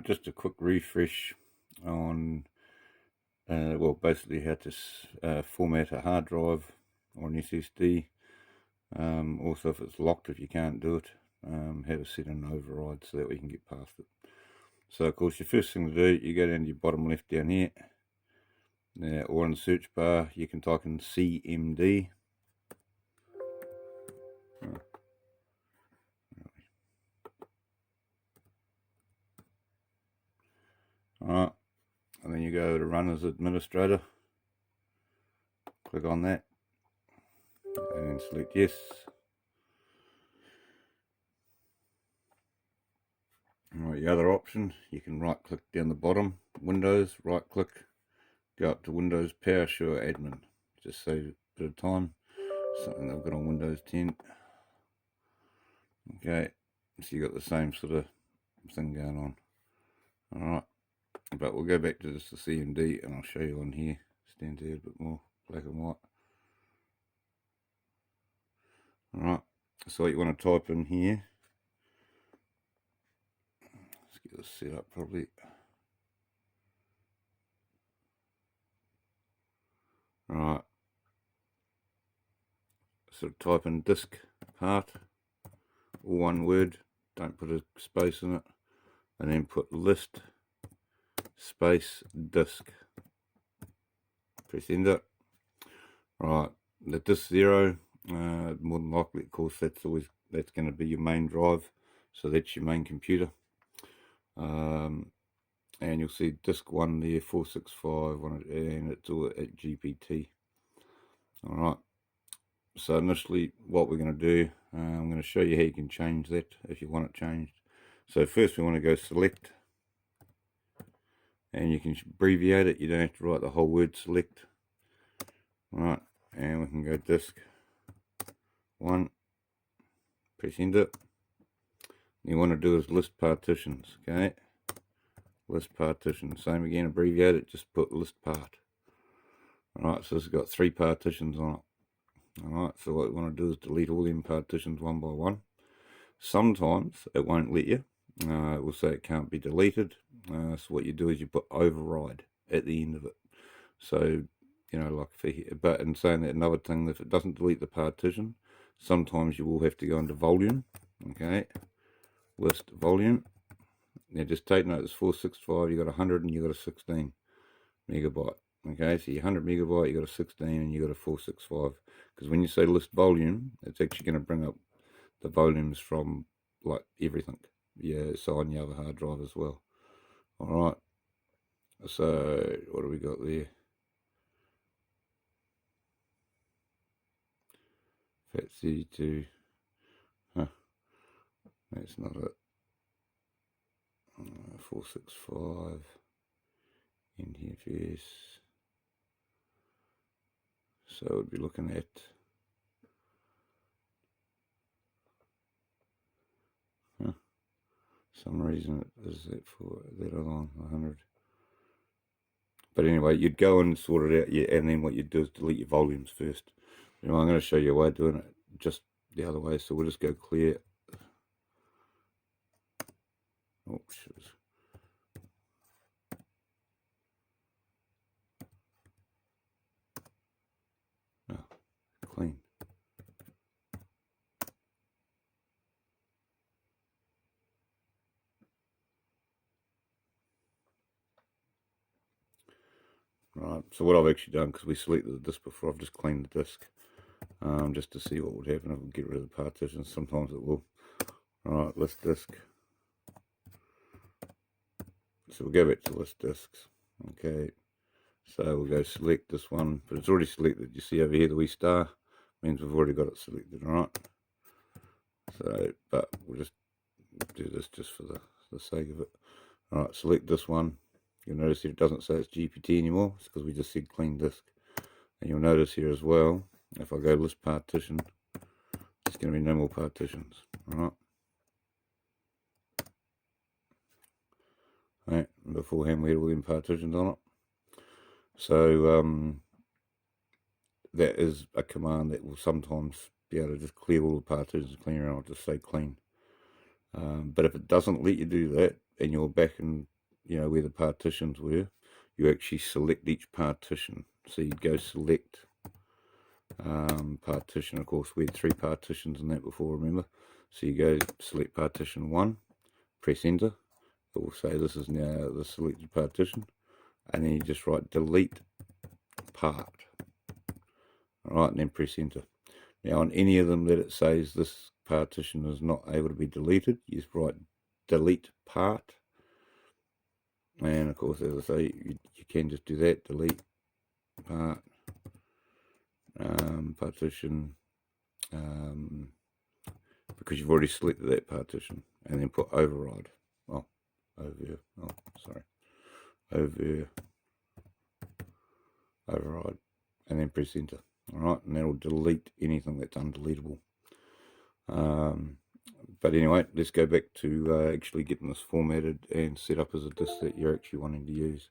Just a quick refresh on, well, basically how to format a hard drive or an SSD. Also, if it's locked, if you can't do it, how to set an override so that we can get past it. So, of course, your first thing to do, you go down to your bottom left down here, or in the search bar, you can type in CMD. Alright, and then you go to Run as Administrator, click on that, and then select Yes. Alright, the other option, you can right click down the bottom, Windows, right click, go up to Windows PowerShell Admin. Just save a bit of time, something I've got on Windows 10. Okay, so you got the same sort of thing going on. Alright, but we'll go back to just the CMD and I'll show you on here. Stands out a bit more black and white. Alright, so what you want to type in here, let's get this set up properly. Alright, so type in disk part, all one word, don't put a space in it, and then put list space disk. Press enter. Right, the disk 0, more than likely, of course, that's going to be your main drive, so that's your main computer. And you'll see disk 1 there, 465 on it, and it's all at GPT. Alright, so initially what we're going to do, I'm going to show you how you can change that if you want it changed. So first we want to go select, and you can abbreviate it, you don't have to write the whole word select. Right, and we can go disk 1, press enter. You want to do is list partitions, okay? List partition, same again, abbreviate it, just put list part. Alright, so it's got 3 partitions on it. Alright, so what we want to do is delete all them partitions one by one. Sometimes it won't let you, it will say it can't be deleted, so what you do is you put override at the end of it. So, you know, like for here, but in saying that, another thing, if it doesn't delete the partition, sometimes you will have to go into volume, okay, list volume. Now just take note, it's 465, you got 100 and you got a 16 megabyte. Okay, so your 100 megabyte, you got a 16 and you got a 465. Because when you say list volume, it's actually going to bring up the volumes from like everything. Yeah, so on your other hard drive as well. Alright, so what do we got there? FAT32. Huh, that's not it. 465. NTFS. So we'd be looking at some reason it is that for that along 100. But anyway, you'd go and sort it out, yeah, and then what you'd do is delete your volumes first. You know, I'm going to show you a way of doing it just the other way. So we'll just go clear. Oh, shit. Oh, clean. Right, so what I've actually done, because we selected the disk before, I've just cleaned the disk, just to see what would happen if we get rid of the partitions. Sometimes it will. Alright, list disk. So we'll go back to list disks. Okay, so we'll go select this one, but it's already selected. You see over here the wee star means we've already got it selected. Alright, so but we'll just do this just for the sake of it. Alright, select this one. You'll notice here it doesn't say it's GPT anymore. It's because we just said clean disk. And you'll notice here as well, if I go list partition, there's going to be no more partitions. Alright. Right, beforehand we had all them partitions on it. So that is a command that will sometimes be able to just clear all the partitions, clean around, just say clean. But if it doesn't let you do that, and you're back in, you know, where the partitions were, you actually select each partition. So you'd go select partition. Of course, we had 3 partitions in that before, remember? So you go select partition 1, press enter. It will say this is now the selected partition, and then you just write delete part. Alright, and then press enter. Now on any of them that it says this partition is not able to be deleted, you just write delete part. And of course, as I say, you can just do that, delete part, partition, because you've already selected that partition, and then put override. Override, and then press enter. Alright, and that'll delete anything that's undeletable. But anyway, let's go back to actually getting this formatted and set up as a disk that you're actually wanting to use.